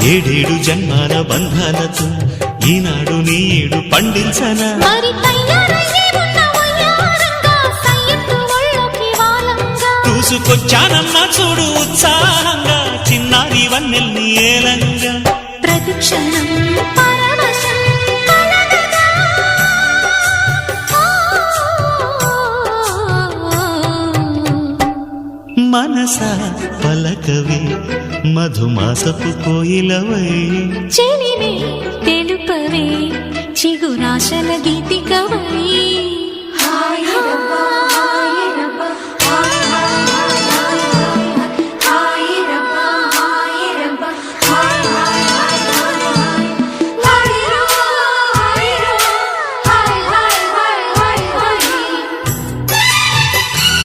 ఏడేడు జన్మాల బంధాలతో ఈనాడు నీడు పండించనా చూసుకొచ్చానమ్మా చూడు ఉత్సాహంగా చిన్నారి వన్నెల్ని ఏలంగా ప్రతిక్షణం మనసా పలకవే మధుమాసపు కోయిలవై చెలివే తెలుపవే చిగురాశల గీతికవై